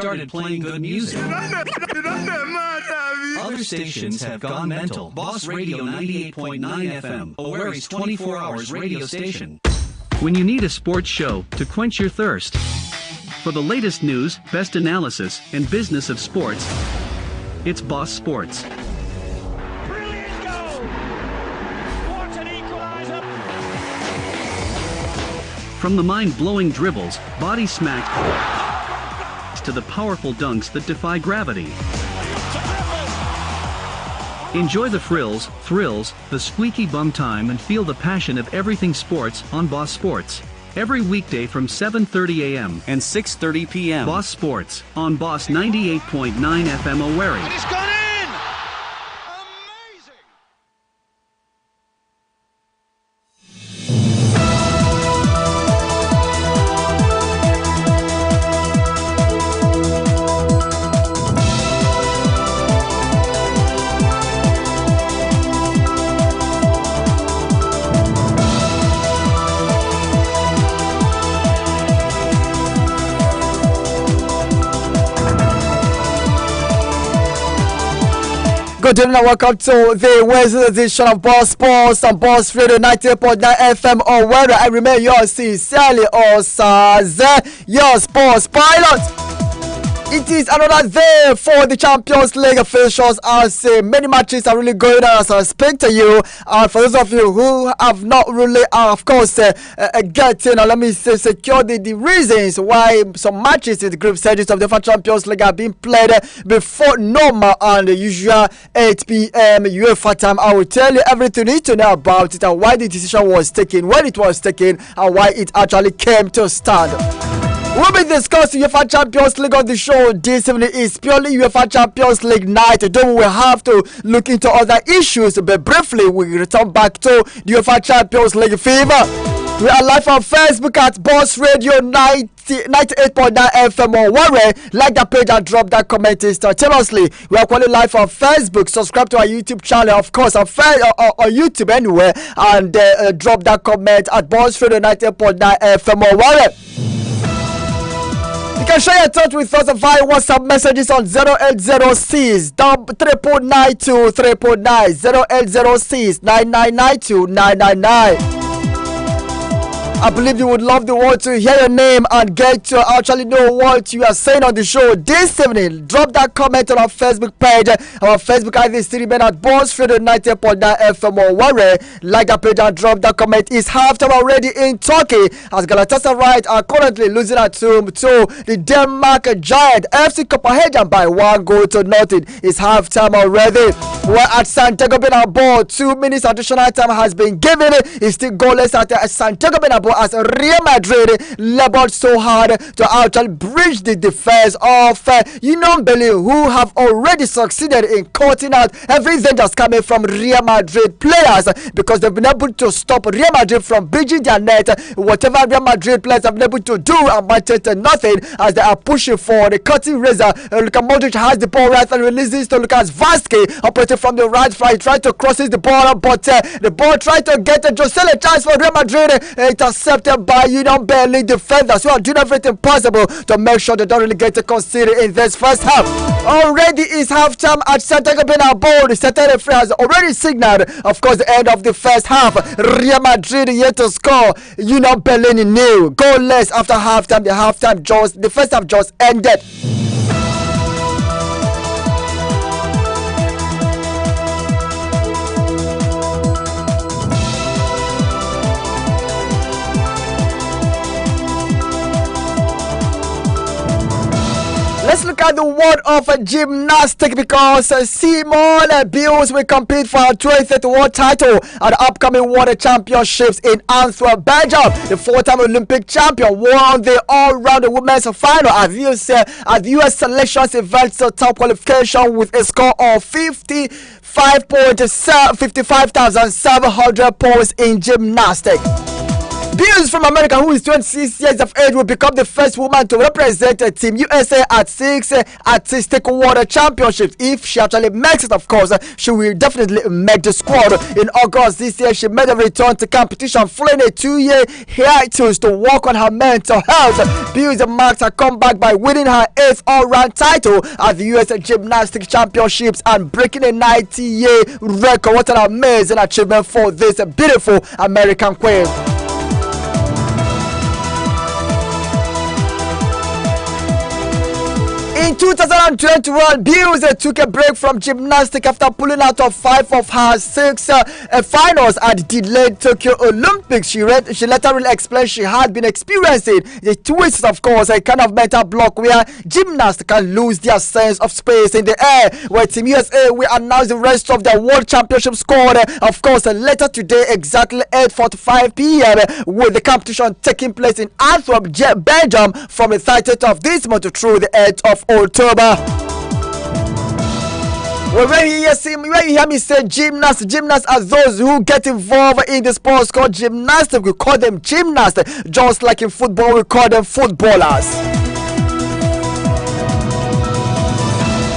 started playing good music. Other stations have gone mental. Boss Radio 98.9 FM, Owerri's 24 hours radio station. When you need a sports show to quench your thirst, for the latest news, best analysis, and business of sports, it's Boss Sports. Brilliant goal! What an equaliser! From the mind-blowing dribbles, body smack, to the powerful dunks that defy gravity. Enjoy the frills, thrills, the squeaky bum time, and feel the passion of everything sports on Boss Sports. Every weekday from 7:30 a.m. and 6:30 p.m. Boss Sports on Boss 98.9 FM Owerri. And it's gone in! Good evening and welcome to the Wednesday edition of Boss Sports on Boss Radio 98.9 FM Owerri. I remain yours sincerely, Osaze, your sports pilot. It is another day for the Champions League officials as many matches are really going on as I speak to you. And for those of you who have not really, of course, getting, let me say, secured the reasons why some matches in the group stages of the Champions League are being played before normal and the usual 8 p.m. UEFA time, I will tell you everything you need to know about it and why the decision was taken, when it was taken, and why it actually came to stand. We'll be discussing UEFA Champions League on the show this evening. It's purely UEFA Champions League night. Though we have to look into other issues, but briefly we return back to the UEFA Champions League fever. We are live on Facebook at Boss Radio 98.9 FM Owerri. Like the page and drop that comment instantaneously. We are calling live on Facebook. Subscribe to our YouTube channel, of course, on YouTube anyway, and drop that comment at Boss Radio 98.9 FM Owerri. You can share your thoughts with us via WhatsApp messages on 0806 3992 399 0806 9992 999. I believe you would love the world to hear your name and get to actually know what you are saying on the show this evening. Drop that comment on our Facebook page. Our Facebook ID is still at Boss Radio 90.9 FM Owerri. Like that page and drop that comment. It's halftime already in Turkey as Galatasaray are currently losing at home to the Denmark giant FC Copenhagen by 1-0. It's halftime already. We're at Santiago Bernabeu. 2 minutes additional time has been given. It's still goalless at Santiago Bernabeu as Real Madrid labored so hard to actually breach the defense of Union Berlin, who have already succeeded in cutting out everything that's coming from Real Madrid players because they've been able to stop Real Madrid from breaching their net. Whatever Real Madrid players have been able to do amounted to nothing as they are pushing for the cutting razor. Luka Modric has the ball right and releases to Lucas Vazquez, operating from the right flank, trying to cross the ball, but the ball tried to get a Josele chance for Real Madrid. Intercepted by Union Berlin defenders who are doing everything possible to make sure they don't really get to concede in this first half. Already is halftime at Santiago Bernabeu. The Celtic referee has already signaled, of course, the end of the first half. Real Madrid yet to score. Union Berlin nil. Goalless after halftime. The first half just ended. Let's look at the world of gymnastics because Simone Biles will compete for her 20th world title at the upcoming World Championships in Antwerp, Belgium. The 4-time Olympic champion won the all-round women's final at the US Selections Event top qualification with a score of 55,700 points in gymnastics. Bills from America, who is 26 years of age, will become the first woman to represent Team USA at 6 Artistic World Championships. If she actually makes it, of course, she will definitely make the squad. In August this year, she made a return to competition, following a 2-year hiatus to work on her mental health. Bills marks her comeback by winning her 8th all-round title at the US Gymnastics Championships and breaking a 90-year record. What an amazing achievement for this beautiful American queen. In 2021, Bills took a break from gymnastics after pulling out of 5 of her 6 finals at delayed Tokyo Olympics. She later really explained she had been experiencing the twists, of course, a kind of mental block where gymnasts can lose their sense of space in the air. Where Team USA will announce the rest of the World Championship squad, of course, later today, exactly 8:45 p.m., with the competition taking place in Antwerp, Belgium, from the 30th of this month through the 8th of October. Well, when you hear me say gymnasts are those who get involved in the sports called gymnastics. We call them gymnasts, just like in football we call them footballers.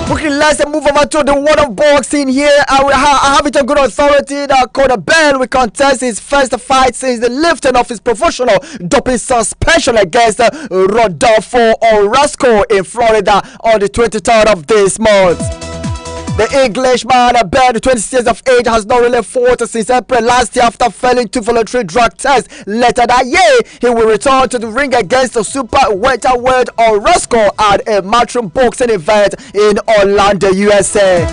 Okay, let's move over to the world of boxing here. I have it on good authority that Conor Benn will contest his first fight since the lifting of his professional doping suspension against Rodolfo Orozco in Florida on the 23rd of this month. The Englishman, Benn, 26 years of age, has not really fought since April last year after failing 2 voluntary drug tests. Later that year, he will return to the ring against the super welterweight Orozco at a matchroom boxing event in Orlando, USA.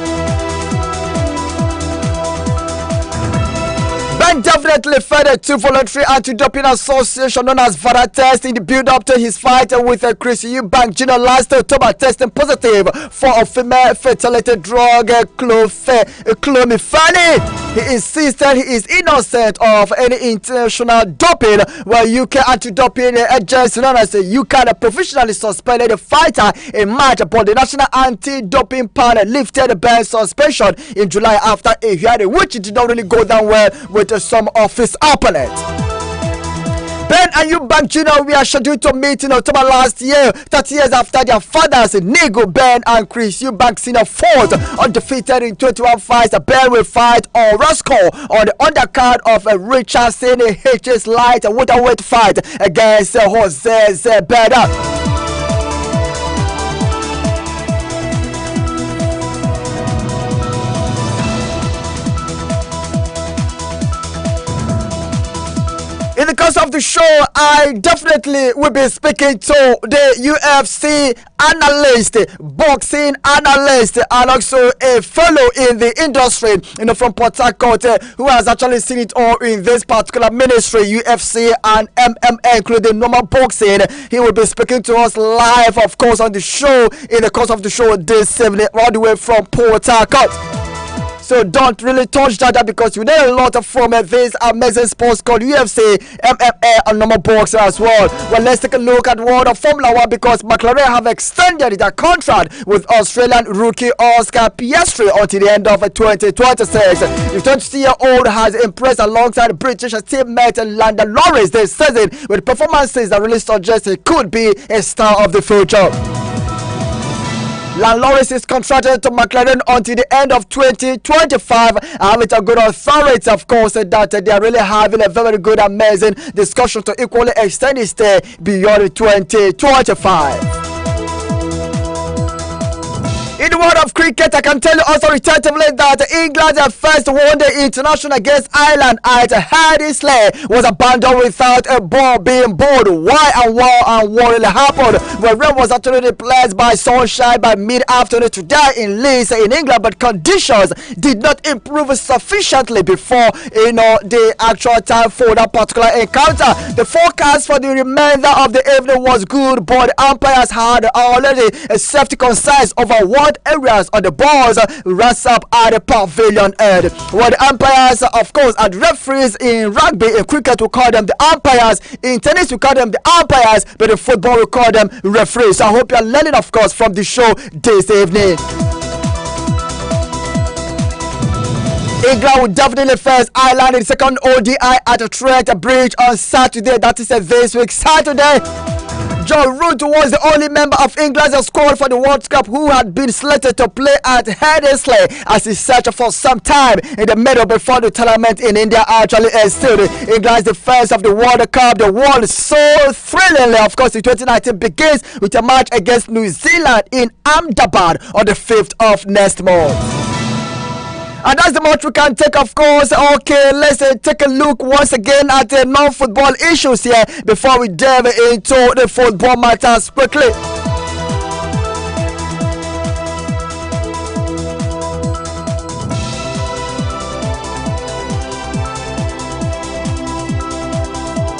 Ben definitely fed a 2 voluntary anti-doping association known as VADA test in the build-up to his fight with Chris Eubank Jr. last October, testing positive for a female fertility drug, clomifene. He insisted he is innocent of any intentional doping, while UK anti-doping agency known as UK provisionally suspended the fighter in March, but the National Anti-Doping Panel lifted Ben's suspension in July after a hearing which did not really go down well with some of his opponents. Ben and Eubank Jr. were scheduled to meet in October last year, 30 years after their fathers, Nego Ben and Chris Eubank Sr. fought undefeated in 21 fights. Ben will fight Orozco on the undercard of a Richardson H's light welterweight fight against Osaze Beda. In the course of the show, I definitely will be speaking to the UFC analyst, boxing analyst, and also a fellow in the industry, from Port Harcourt, who has actually seen it all in this particular ministry, UFC and MMA, including normal boxing. He will be speaking to us live, of course, on the show, in the course of the show this evening, all the way from Port Harcourt. So don't really touch that because you need a lot from this amazing sports called UFC, MMA, and normal boxing as well. Well, let's take a look at World of Formula 1 because McLaren have extended their contract with Australian rookie Oscar Piastri until the end of 2026. The 22-year-old has impressed alongside British teammate Lando Norris this season with performances that really suggest he could be a star of the future. Lando Norris is contracted to McLaren until the end of 2025. I have it a good authority, of course, that they are really having a very good, amazing discussion to equally extend his stay beyond 2025. In the world of cricket, I can tell you authoritatively that England's first one-day international against Ireland at Haddisley was abandoned without a ball being bowled. Why and what really happened? Well, rain was actually replaced by sunshine by mid-afternoon today in Leeds in England, but conditions did not improve sufficiently before the actual time for that particular encounter. The forecast for the remainder of the evening was good, but the umpires had already safety concerns over what areas on the balls runs up at the pavilion end. Well, the umpires, of course, and referees in rugby, in cricket, we call them the umpires. In tennis, we call them the umpires, but in football, we call them referees. So I hope you're learning, of course, from the show this evening. England will definitely face Ireland in second ODI at Trent Bridge on Saturday. That is this week Saturday. John Root was the only member of England's squad for the World Cup who had been selected to play at Headingley as he searched for some time in the middle before the tournament in India actually ensued. England's defense of the World Cup, the world so thrillingly, of course, in 2019 begins with a match against New Zealand in Ahmedabad on the 5th of next month. And that's the much we can take, of course. Okay, let's take a look once again at the non-football issues here before we delve into the football matters quickly.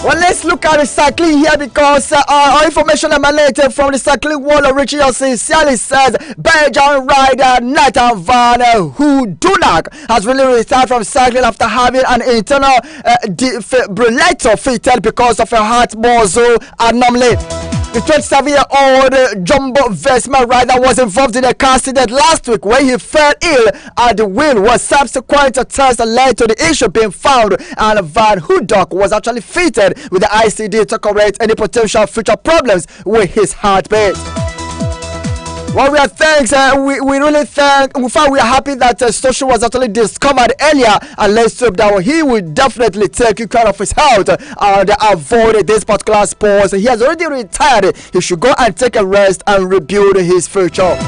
Well, let's look at the cycling here because our information emanated from the cycling world originally sincerely says Belgian rider Nathan van Hooydonk has really retired from cycling after having an internal defibrillator fitted because of a heart muscle anomaly. The 27-year-old Jumbo Visma rider was involved in a car accident last week when he fell ill at the wheel. Was subsequent tests led to the issue being found, and Van Hooydonk was actually fitted with the ICD to correct any potential future problems with his heartbeat. Well, we are thanks. We really thank. In fact, we are happy that Stoshi was actually discovered earlier, and let's hope that he will definitely take care of his health and avoid this particular sport. He has already retired. He should go and take a rest and rebuild his future.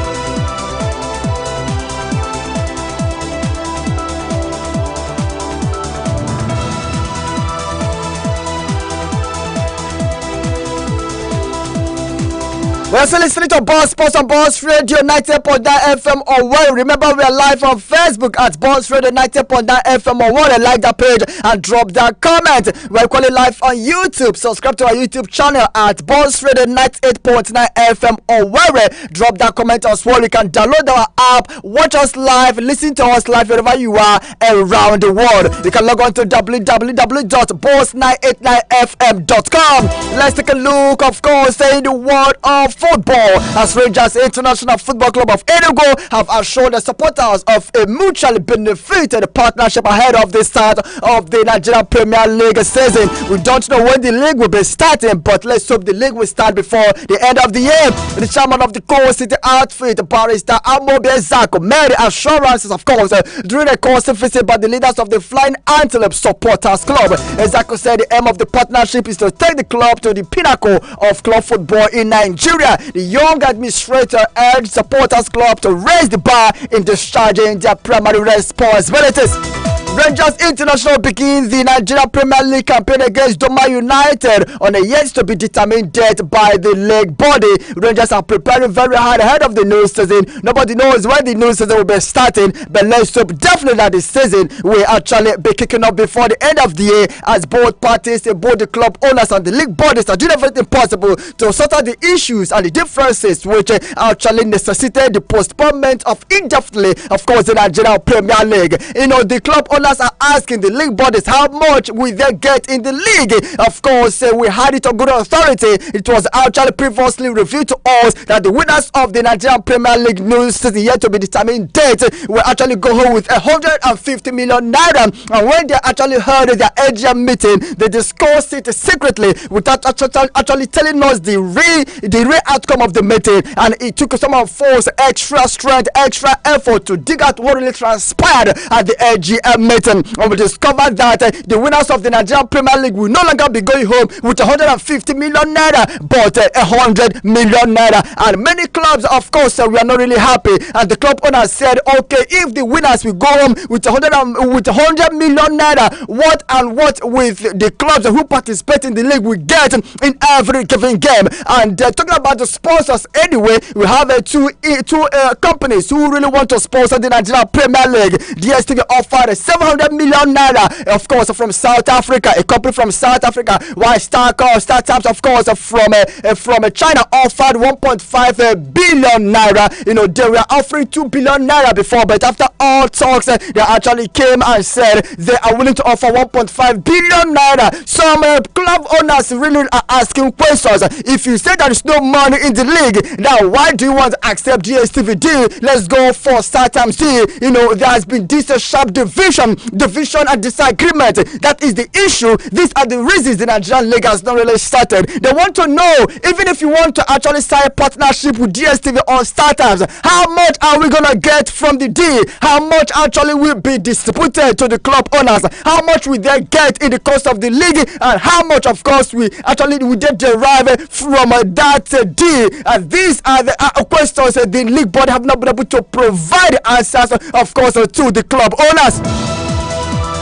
We're still listening to Boss Sports on Boss Radio 90.9 FM Owerri. Remember, we are live on Facebook at Boss Radio 90.9 FM Owerri. Like that page and drop that comment. We're equally live on YouTube. Subscribe to our YouTube channel at Boss Radio 98.9 FM Owerri. Drop that comment as well. You can download our app, watch us live, listen to us live wherever you are around the world. You can log on to www.boss989fm.com. Let's take a look, of course, in the world of football, as Rangers International Football Club of Enugu have assured the supporters of a mutually benefited partnership ahead of the start of the Nigerian Premier League season. We don't know when the league will be starting, but let's hope the league will start before the end of the year. The chairman of the Coast City outfit, Barrister Amobi Ezako, made assurances, of course, during a course visit by the leaders of the Flying Antelope Supporters Club. Ezako said the aim of the partnership is to take the club to the pinnacle of club football in Nigeria. The young administrator urged supporters club to raise the bar in discharging their primary responsibilities. Rangers International begins the Nigerian Premier League campaign against Doma United on a yet-to-be-determined date by the league body. Rangers are preparing very hard ahead of the new season. Nobody knows when the new season will be starting, but let's hope definitely that the season will actually be kicking off before the end of the year, as both parties, both the club owners and the league bodies, are doing everything possible to sort out the issues and the differences which actually necessitate the postponement of indefinitely, of course, the Nigerian Premier League. You know, the club owners are asking the league bodies how much will they get in the league. Of course, we had it on good authority. It was actually previously revealed to us that the winners of the Nigerian Premier League new season, yet to be determined date, will actually go home with 150 million naira. And when they actually heard their AGM meeting, they discussed it secretly without actually telling us the real outcome of the meeting. And it took some of us extra strength, extra effort to dig out what really transpired at the AGM meeting. And we discovered that the winners of the Nigerian Premier League will no longer be going home with 150 million naira, but 100 million naira. And many clubs, of course, we are not really happy. And the club owner said, okay, if the winners will go home with 100 million naira, what with the clubs who participate in the league will get in every given game? And talking about the sponsors anyway, we have two companies who really want to sponsor the Nigerian Premier League. DSTV offered 7 500 million naira, of course, from South Africa, a company from South Africa, while Startimes, of course, from China offered 1.5 billion naira. You know, they were offering 2 billion naira before, but after all talks, they actually came and said they are willing to offer 1.5 billion naira. Some club owners really are asking questions. If you say there is no money in the league, now why do you want to accept DSTV deal? Let's go for Startimes deal. You know, there has been this sharp division and disagreement. That is the issue. These are the reasons the Nigerian league has not really started. They want to know, even if you want to actually sign a partnership with DSTV or Startimes, how much are we gonna get from the deal? How much actually will be distributed to the club owners? How much will they get in the course of the league? And how much, of course, we they derive from that deal? And these are the questions the league board have not been able to provide answers, of course, to the club owners.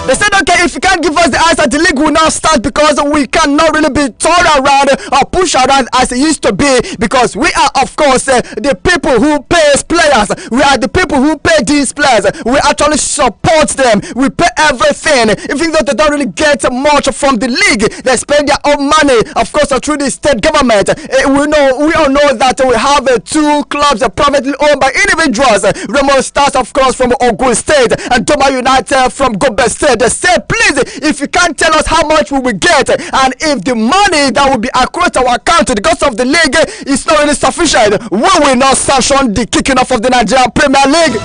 They said, okay, if you can't give us the answer, the league will not start because we cannot really be torn around or pushed around as it used to be, because we are, of course, the people who pay players. We are the people who pay these players. We actually support them. We pay everything. Even though they don't really get much from the league, they spend their own money, of course, through the state government. We all know that we have 2 clubs privately owned by individuals. Remo Stars, of course, from Ogun State, and Doma United from Gobe State. They say, please, if you can't tell us how much we will get, and if the money that will be accrued to our account because of the league is not really sufficient, we will not sanction the kicking off of the Nigerian Premier League.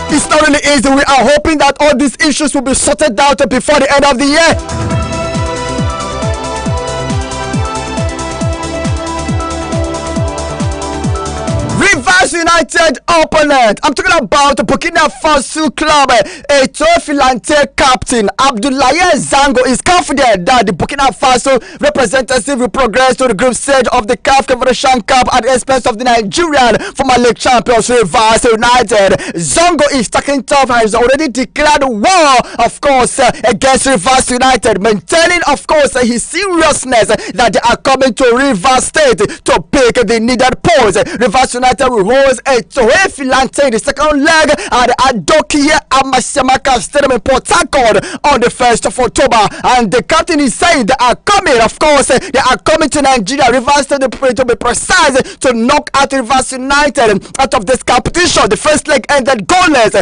It's not really easy. We are hoping that all these issues will be sorted out before the end of the year. Rivers United opponent. I'm talking about Burkina Faso club. Filante captain Abdoulaye Zango is confident that the Burkina Faso representative will progress to the group stage of the CAF Confederation Cup at the expense of the Nigerian former league champions Rivers United. Zango is talking tough and has already declared war, of course, against Rivers United, maintaining, of course, his seriousness that they are coming to Rivers State to pick the needed points. Rivers United will host Filante the second leg at the Adokiye Amasemaka Stadium in Port Harcourt on the 1st of October. And the captain is saying they are coming, of course, they are coming to Nigeria, Rivers State, to be precise, to knock out Rivers United out of this competition. The first leg ended goalless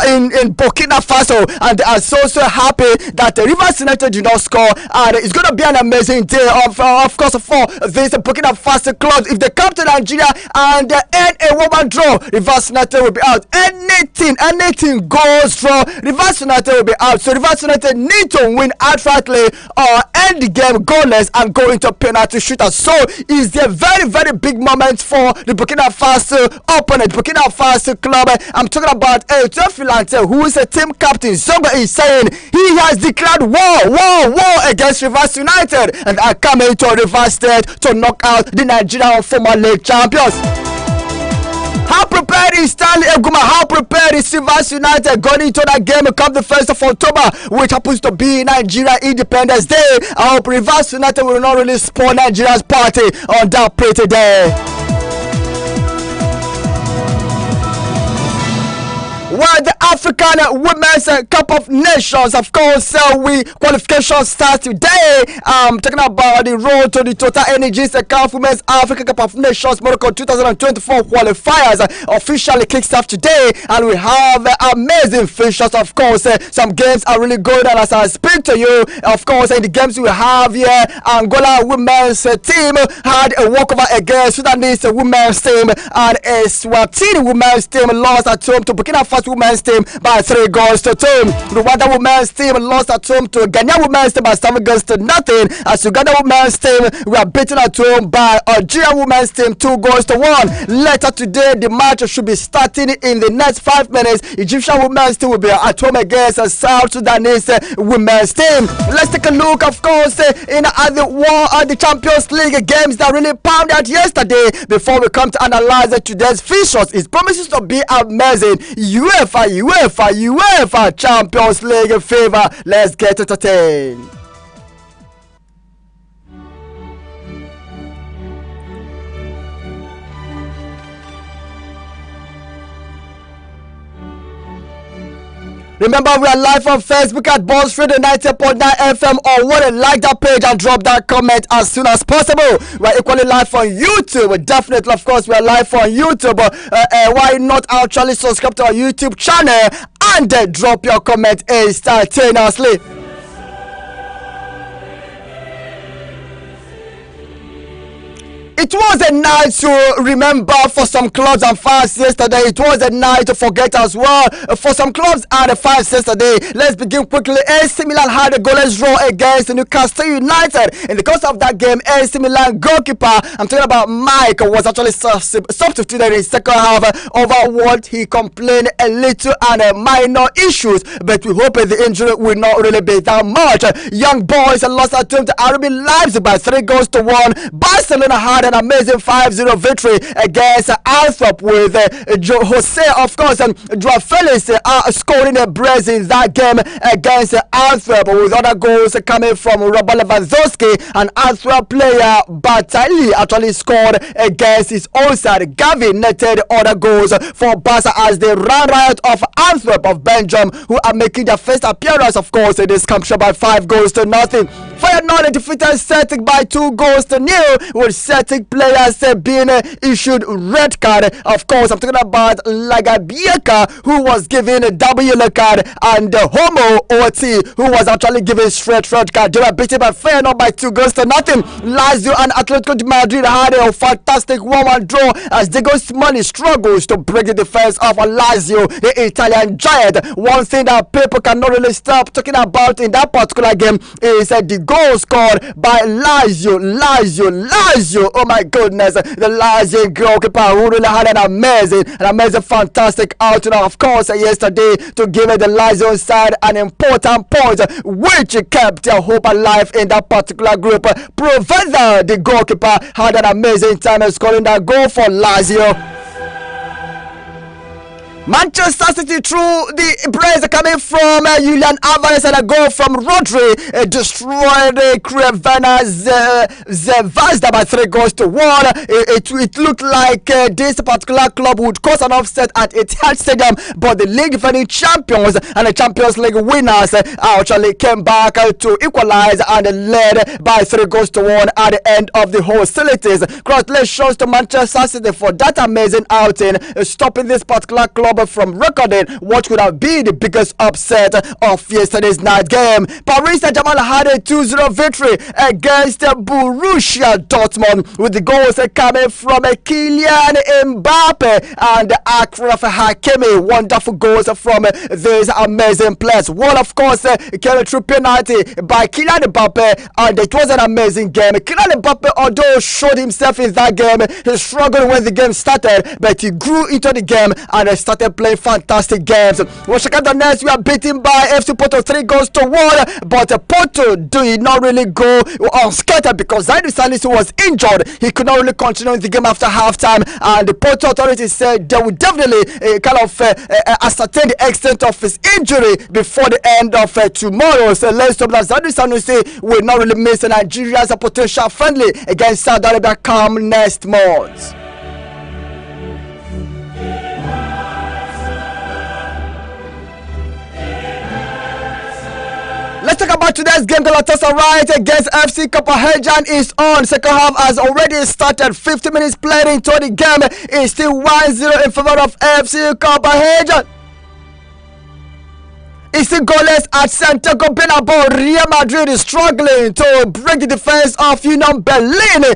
in Burkina Faso, and they are so happy that Rivers United did not score. And it's going to be an amazing day, of course, for this Burkina Faso club. If they come to Nigeria and end a woman draw, Rivers United will be out. Anything goes draw, Rivers United will be out. So Rivers United need to win outrightly or end the game goalless and go into penalty shooter. So it's a very, very big moment for the Burkina Faso opponent, Burkina Faso club. I'm talking about Filante, who is a team captain. Zongo is saying he has declared war against Rivers United, and are coming to Rivers State to knock out the Nigerian former league champions. How prepared is Stanley Eguma? How prepared is Rivers United going into that game come the 1st of October, which happens to be Nigeria Independence Day? I hope Rivers United will not really spoil Nigeria's party on that pretty day. Well, the African Women's Cup of Nations, of course, qualification starts today. Talking about the road to the Total Energies CAF Women's Africa Cup of Nations Morocco 2024 qualifiers officially kicks off today, and we have amazing fixtures. Of course, some games are really good, and as I speak to you, of course, in the games we have here, Angola Women's team had a walkover against Sudanese Women's team, and a Swatini Women's team lost at home to Burkina Faso Women's team by 3 goals to 2. Rwanda Women's team lost at home to Ghana Women's team by 7 goals to nothing. As Uganda Women's team were beaten at home by Algeria Women's team 2 goals to 1. Later today, the match should be starting in the next 5 minutes. Egyptian Women's team will be at home against South Sudanese Women's team. Let's take a look, of course, in the Champions League games that really pounded yesterday. Before we come to analyze today's fixtures, it promises to be amazing. UEFA Champions League fever. Let's get entertained. Remember, we are live on Facebook at Boss Radio 90.9 FM, or want to like that page and drop that comment as soon as possible. We are equally live on YouTube. Definitely, of course, we are live on YouTube. Why not actually subscribe to our YouTube channel and drop your comment instantaneously? It was a night to remember for some clubs and fans yesterday. It was a night to forget as well for some clubs and fans yesterday. Let's begin quickly. AC Milan had a goalless draw against Newcastle United. In the course of that game, AC Milan goalkeeper, I'm talking about Mike, was actually substituted in second half over what he complained a little and minor issues. But we hope the injury will not really be that much. Young boys lost at home to RB Leipzig by 3-1. Barcelona had an amazing 5-0 victory against Antwerp with Jose, of course, and Joao Felix scoring a brace in that game against Antwerp, with other goals coming from Robert Lewandowski, and Antwerp player Bartali actually scored against his own side. Gavi netted other goals for Barca as they ran riot of Antwerp of Belgium, who are making their first appearance, of course, in this campaign by 5-0. Feyenoord defeated Celtic by 2-0, with Celtic players being issued red card. Of course, I'm talking about Lagabieka, who was given a double yellow card, and Homo Oti, who was actually given straight red card. They were beaten by Feyenoord by 2-0. Lazio and Atletico de Madrid had a fantastic 1-1 draw as Diego Simeone struggles to break the defense of Lazio, the Italian giant. One thing that people cannot really stop talking about in that particular game is the goal scored by Lazio. Oh my goodness, the Lazio goalkeeper who really had an amazing, fantastic outing, of course, yesterday, to give the Lazio side an important point, which kept their hope alive in that particular group. Provided the goalkeeper had an amazing time scoring that goal for Lazio. Manchester City through the brace coming from Julian Alvarez, and a goal from Rodri destroyed Crevena Zvezda by 3-1. It looked like this particular club would cause an upset at Etihad Stadium, but the league defending champions and the Champions League winners actually came back to equalize and led by 3-1 at the end of the hostilities. Congratulations to Manchester City for that amazing outing, stopping this particular club from recording what could have been the biggest upset of yesterday's night game. Paris Saint-Germain had a 2-0 victory against Borussia Dortmund, with the goals coming from Kylian Mbappe and Achraf Hakimi. Wonderful goals from these amazing players. One, of course, came through penalty by Kylian Mbappe, and it was an amazing game. Kylian Mbappe, although showed himself in that game, he struggled when the game started, but he grew into the game and started playing fantastic games. Shakhtar Donetsk were beaten by FC Porto 3-1, but Porto did not really go unscathed because Zaidou Salisu was injured. He could not really continue in the game after halftime, and the Porto authorities said they would definitely ascertain the extent of his injury before the end of tomorrow. So let's hope that Zaidou Salisu will not really miss Nigeria's potential friendly against Saudi Arabia come next month. Let's talk about today's game. Galatasaray against FC Copenhagen is on. Second half has already started. 50 minutes played into the game. It's still 1-0 in favor of FC Copenhagen. It's still goalless at Santiago Bernabeu. Real Madrid is struggling to break the defense of Union Berlin.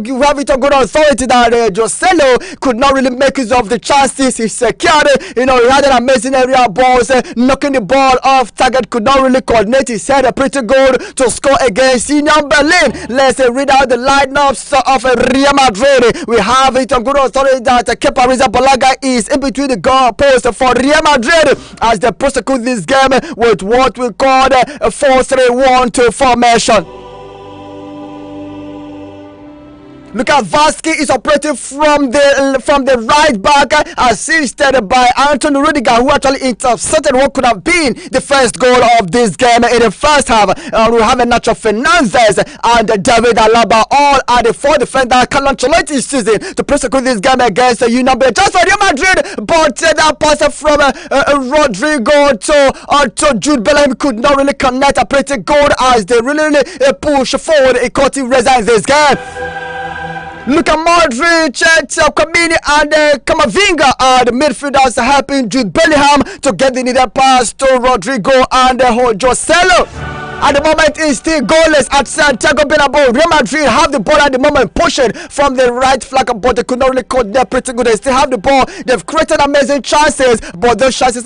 You have it on good authority that Joselo could not really make use of the chances he secured. He had an amazing area balls, knocking the ball off target, could not really coordinate his head pretty good to score against Union Berlin. Let's read out the lineups of Real Madrid. We have it on good authority that Kepa Arrizabalaga is in between the goal post for Real Madrid as they prosecute this game with what we call a 4-3-1-2 formation. Look at Vasquez is operating from the right back, assisted by Anthony Rudiger, who actually intercepted what could have been the first goal of this game in the first half. We have a Nacho Fernandez and David Alaba all are the four defenders. Carlo Ancelotti is choosing to prosecute this game against Union Berlin. Just for Real Madrid, but that pass from Rodrigo to Jude Bellingham could not really connect a pretty good as they really push forward a cutting result in this game. Look at Modric, Kamini and Kamavinga are the midfielders helping Jude Bellingham to get the needed pass to Rodrigo and Joselu. At the moment, it's still goalless at Santiago Bernabeu. Real Madrid have the ball at the moment, pushing from the right flank, but they could not really cut there pretty good. They still have the ball. They've created amazing chances, but those chances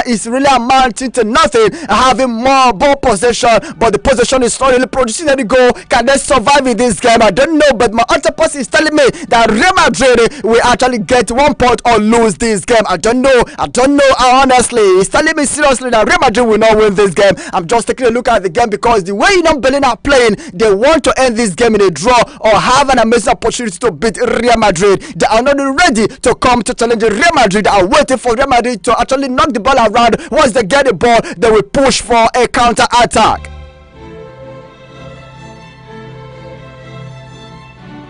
is really amounting to nothing. Having more ball possession, but the possession is not really producing any goal. Can they survive in this game? I don't know, but my octopus is telling me that Real Madrid will actually get 1 point or lose this game. I don't know. Honestly, he's telling me seriously that Real Madrid will not win this game. I'm just taking a look at the game because the way Union Berlin are playing, they want to end this game in a draw or have an amazing opportunity to beat Real Madrid. They are not ready to come to challenge Real Madrid. They are waiting for Real Madrid to actually knock the ball around. Once they get the ball, they will push for a counter attack.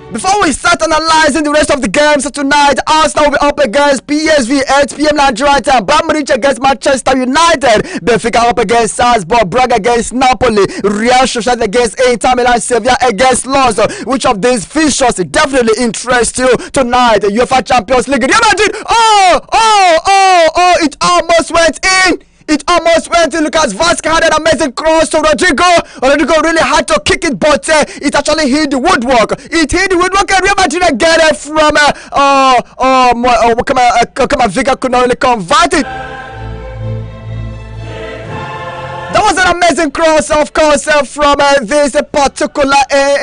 Before we start analyzing the rest of the games tonight, Arsenal will be up against PSV 8 p.m. Nigeria time, Bayern Munich against Manchester United, Benfica up against Salzburg, Braga against Napoli, Real Sociedad against Inter Milan, Sevilla against Lens. Which of these fixtures definitely interest you tonight? The UEFA Champions League, Real Madrid, it almost went in. It almost went in. Lucas Vasquez had an amazing cross to Rodrigo. Rodrigo really had to kick it, but it actually hit the woodwork. It hit the woodwork, and Real Madrid get it from Kamavinga could not really convert it. That was an amazing cross, of course, from this particular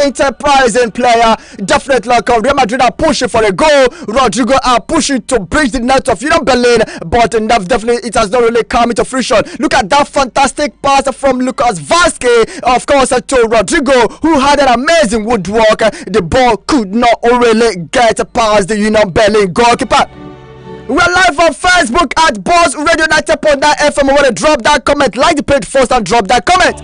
enterprising player. Definitely, Real Madrid are pushing for a goal. Rodrigo are pushing to breach the net of Union Berlin, but definitely it has not really come into fruition. Look at that fantastic pass from Lucas Vasquez, of course, to Rodrigo, who had an amazing woodwork. The ball could not really get past the Union Berlin goalkeeper. We're live on Facebook at Boss Radio 90.9 FM. I want to drop that comment, like the page first and drop that comment.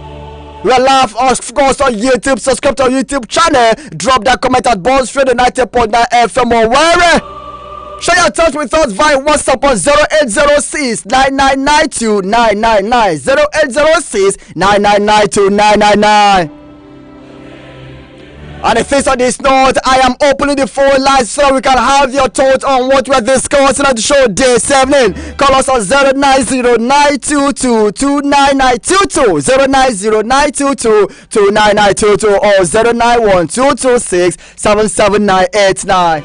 We're live, of course, on YouTube. Subscribe to our YouTube channel. Drop that comment at Boss Radio 90.9 FM or wherever. Share your thoughts with us via WhatsApp on 0806 9992 999 0806 9992 999. On the face of this note, I am opening the phone lines so we can have your thoughts on what we're discussing on the show this evening. Call us on 090-922-29922, 090-922-29922 or 091-226-77989.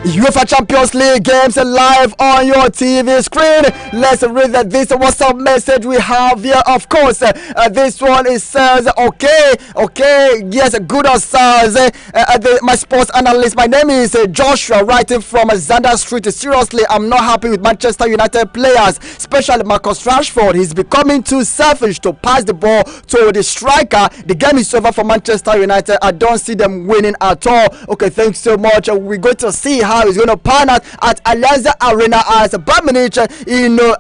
UEFA Champions League games live on your TV screen. Let's read this WhatsApp message we have here. Of course, this one it says, okay, yes, good Osaze, my sports analyst. My name is Joshua, writing from Zander Street. Seriously, I'm not happy with Manchester United players, especially Marcus Rashford. He's becoming too selfish to pass the ball to the striker. The game is over for Manchester United. I don't see them winning at all. Okay, thanks so much. We're going to see how it's going to pan out at Allianz Arena as Bayern Munich,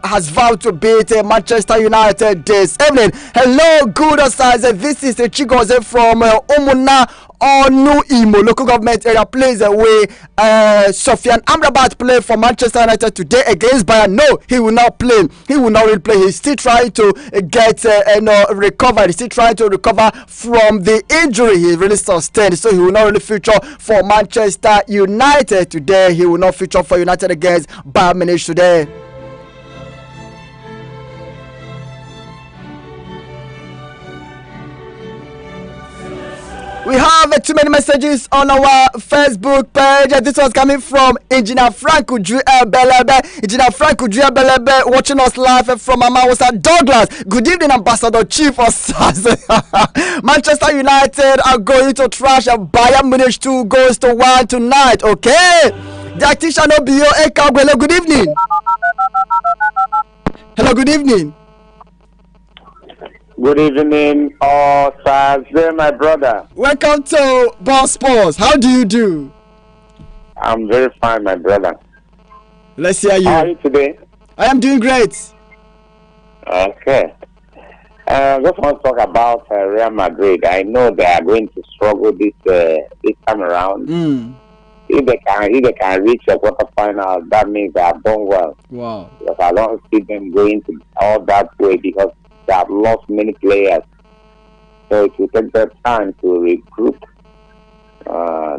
has vowed to beat Manchester United this evening. Hello, good Osaze. This is Chigoze from Omuna Onu Imo local government area. Plays away. Sofian Amrabat play for Manchester United today against Bayern. No, he will not play. He will not really play. He's still trying to get recover. He's still trying to recover from the injury he really sustained. So he will not really feature for Manchester United today. He will not feature for United against Bayern Munich today. We have too many messages on our Facebook page. This was coming from Engineer Frank Ujuebelebe. Engineer Frank Ujuebelebe watching us live from Amawasa Douglas. Good evening, Ambassador Chief Osaze. Manchester United are going to trash Bayern Munich 2-1 tonight. Okay. The Actisha no Bio Ekagwele. Good evening. Hello, good evening. Good evening, Osaze, my brother. Welcome to Boss Sports. How do you do? I'm very fine, my brother. Let's hear you. How are you today? I am doing great. Okay. I just want to talk about Real Madrid. I know they are going to struggle this time around. If they can reach a quarterfinal, that means they have done well. Wow. Because I don't see them going to all that way because they have lost many players. So it will take their time to regroup.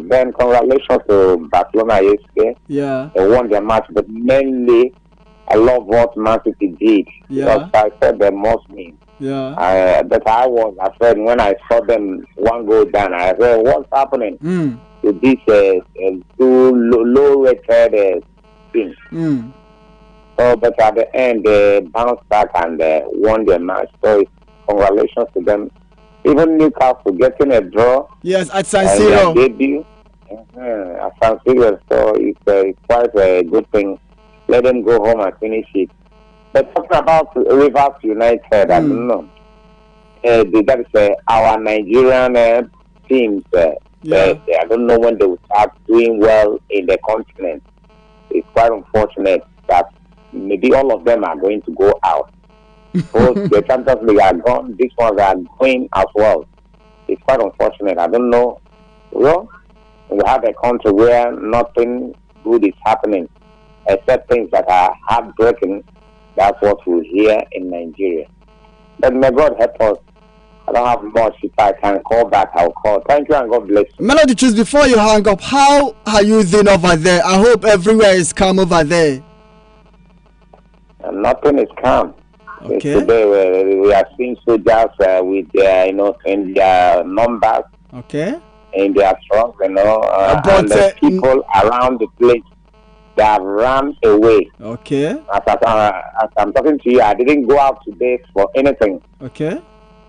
Then congratulations to Barcelona yesterday. Yeah. They won their match, but mainly I love what Man City did. Yeah. Because I said they must win. Yeah. That I was afraid when I saw them one goal down. I said, what's happening to this two low-rated teams? So, but at the end, they bounced back and won their match. So, congratulations to them. Even Newcastle getting a draw. Yes, at San Siro. Debut. At San Siro. So, it's quite a good thing. Let them go home and finish it. But talking about Rivers United, I don't know. That is our Nigerian teams. I don't know when they will start doing well in the continent. It's quite unfortunate that maybe all of them are going to go out. Both the Champions League are gone. These ones are going as well. It's quite unfortunate. I don't know. Well, we have a country where nothing good is happening except things that are heartbreaking. That's what we hear in Nigeria. But may God help us. I don't have much. If I can call back, I'll call. Thank you and God bless you. Melody, just before you hang up, how are you doing over there? I hope everywhere is calm over there. And nothing is calm. Okay. Today we are seeing soldiers with their, in their numbers. Okay. In their strength, and the people around the place, they have run away. Okay. As I'm talking to you, I didn't go out today for anything. Okay.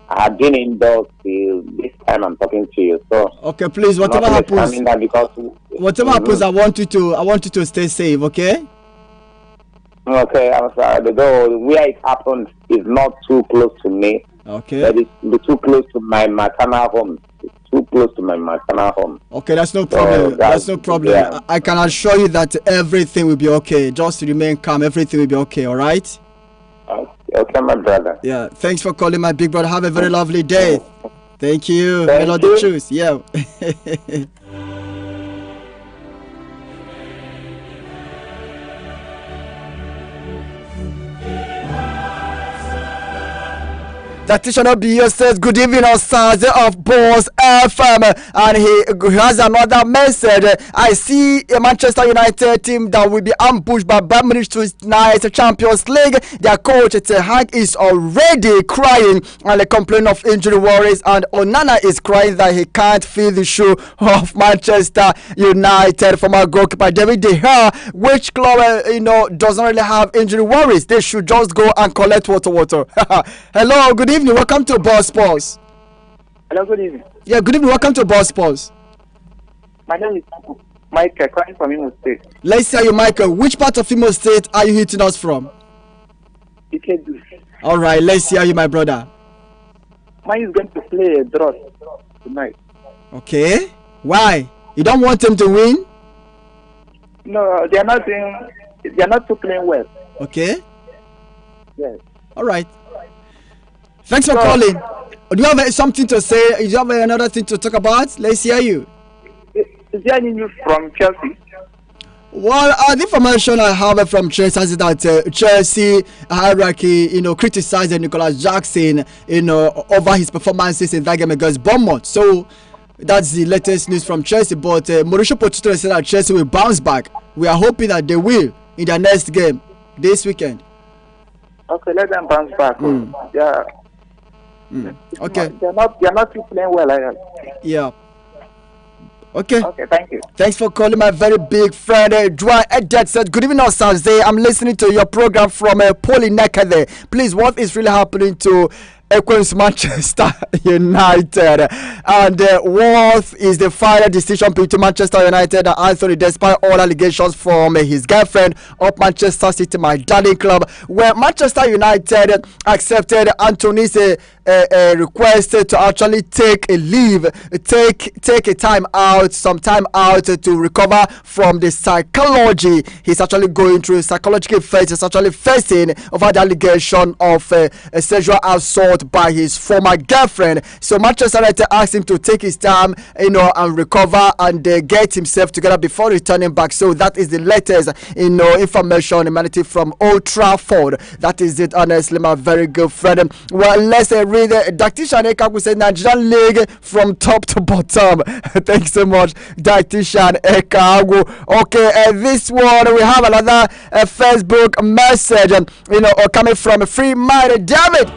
I have been indoors till this time I'm talking to you. So okay, please, whatever happens, whatever happens, I want you to stay safe. Okay. Okay, I'm sorry. Though where it happened is not too close to me. Okay. But it's too close to my maternal home. It's too close to my maternal home. Okay, that's no problem. So that's no problem. Yeah. I can assure you that everything will be okay. Just remain calm. Everything will be okay. All right. Okay, my brother. Yeah. Thanks for calling, my big brother. Have a very lovely day. Thank you. Melody Choose. Yeah. That Tishana Bio says, good evening, Osaze of Boss FM. And he has another message. I see a Manchester United team that will be ambushed by Bayern Munich tonight's Champions League. Their coach, Ten Hag, is already crying and complaining of injury worries. And Onana is crying that he can't feel the shoe of Manchester United. Former goalkeeper David De Gea, which club, doesn't really have injury worries. They should just go and collect water. Hello, good evening. Welcome to Boss Sports. Hello, good evening. Yeah, good evening. Welcome to Boss Sports. My name is Michael, calling from Imo State. Let's hear you, Michael. Which part of Imo State are you hitting us from? Ikedu. All right, let's hear you, my brother. Mine is going to play a draw tonight. Okay. Why? You don't want them to win? No, they are not too playing well. Okay. Yes. All right. Thanks for calling. Do you have something to say? Do you have another thing to talk about? Let's hear you. Is there any news from Chelsea? Well, the information I have from Chelsea is that Chelsea hierarchy, criticized Nicolas Jackson, over his performances in that game against Bournemouth. So that's the latest news from Chelsea. But Mauricio Pochettino said that Chelsea will bounce back. We are hoping that they will in their next game this weekend. Okay, let them bounce back. Yeah. Okay. They're not playing well. Yeah. Okay. Okay, thank you. Thanks for calling, my very big friend. Dwayne Edet said, good evening, Osaze. I'm listening to your program from Polyneca. Please, what is really happening to Equins Manchester United? And what is the final decision between Manchester United and Anthony, despite all allegations from his girlfriend of Manchester City, my darling club, where Manchester United accepted Anthony's a request to actually take a leave, take a time out, some time out to recover from the psychology he's actually going through, psychological phase. He's actually facing over the allegation of a sexual assault by his former girlfriend. So Manchester United asked him to take his time, and recover and get himself together before returning back. So that is the latest, information emanating from Old Trafford. That is it, honestly, my very good friend. Well, let's read Dietitian Ekagu said Nigerian League from top to bottom. Thanks so much, Dietitian Ekagu. Okay, this one we have another Facebook message, coming from Free Minded David.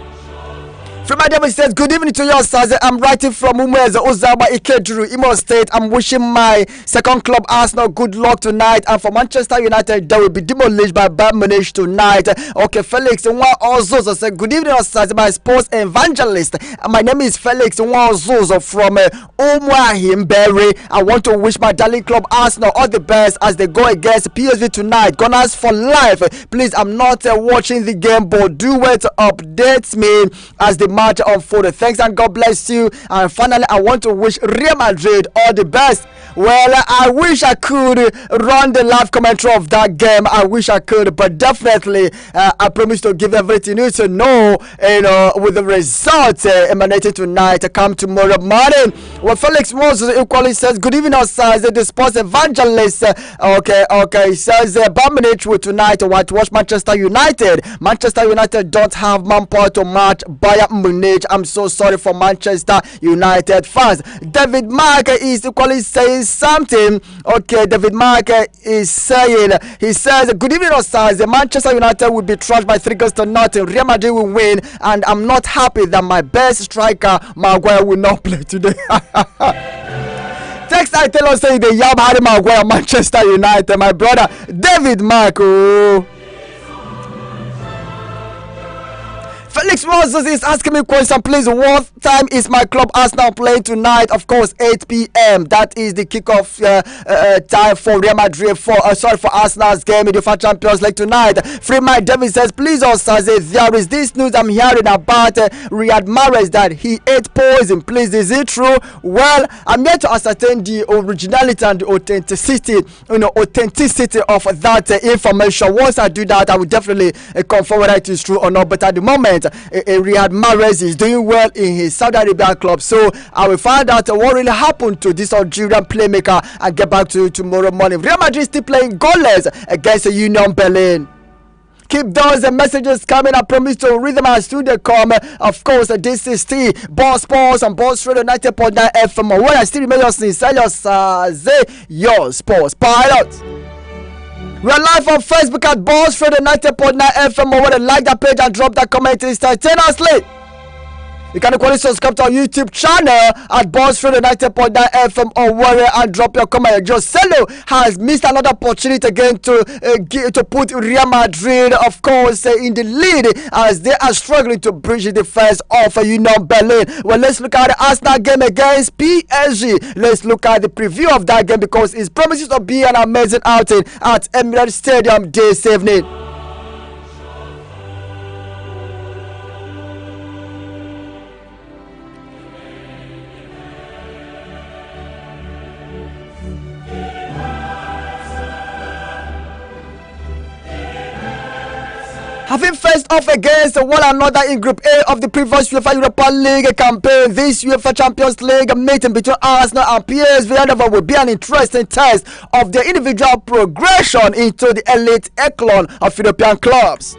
Frima David says, good evening to you, Osaze. I'm writing from Umweze, Ozaba, Ikeduru, Imo State. I'm wishing my second club, Arsenal, good luck tonight. And for Manchester United, they will be demolished by Bayern Munich tonight. Okay, Felix Nwa said, good evening, Osaze, my sports evangelist. My name is Felix Nwa from Umwahimberi. I want to wish my darling club, Arsenal, all the best as they go against PSV tonight. Gunners for life. Please, I'm not watching the game, but do wait to update me as the match unfolded. Thanks and God bless you. And finally, I want to wish Real Madrid all the best. Well, I wish I could run the live commentary of that game. I wish I could, but definitely I promise to give everything you need to know, with the results emanating tonight. Come tomorrow morning. Well, Felix Moses equally says, good evening, Osaze, the sports evangelist. Okay, he says Bayern Munich will tonight whitewash Manchester United. Manchester United don't have manpower to match Bayern Munich. I'm so sorry for Manchester United fans. David Mark is equally saying something. Okay, David Mark is saying, he says, good evening, Osaze. Manchester United will be trashed by 3-0. Real Madrid will win, and I'm not happy that my best striker Maguire will not play today. Text I tell us say the Yab Harry Maguire, Manchester United, my brother David Mark. Felix Moses is asking me a question, please. What time is my club Arsenal playing tonight? Of course, 8 p.m. That is the kickoff time for Real Madrid for Arsenal's game in the UEFA Champions League tonight. Freeman David says, please, Osaze, there is this news I'm hearing about Riyad Mahrez that he ate poison. Please, is it true? Well, I'm here to ascertain the originality and the authenticity of that information. Once I do that, I will definitely confirm whether it is true or not. But at the moment, Riyad Mahrez is doing well in his Saudi Arabia club, so I will find out what really happened to this Algerian playmaker and get back to you tomorrow morning. Real Madrid still playing goalless against Union Berlin. Keep those messages coming. I promise to read them as soon as they come. Of course, this is the Boss Sports and Boss Radio 90.9 FM. Where I still remain your sports pilot. We are live on Facebook at Boss Radio 90.9 FM. Or when you like that page and drop that comment instantaneously. You can equally subscribe to our YouTube channel at Boss Radio 90.9 FM or Owerri and drop your comment. Joselo has missed another opportunity again to put Real Madrid, of course, in the lead as they are struggling to bridge the defense of Union Berlin. Well, let's look at the Arsenal game against PSG. Let's look at the preview of that game because it promises to be an amazing outing at Emirates Stadium this evening. Having faced off against one another in Group A of the previous UEFA Europa League campaign, this UEFA Champions League meeting between Arsenal and PSV will be an interesting test of their individual progression into the elite echelon of European clubs.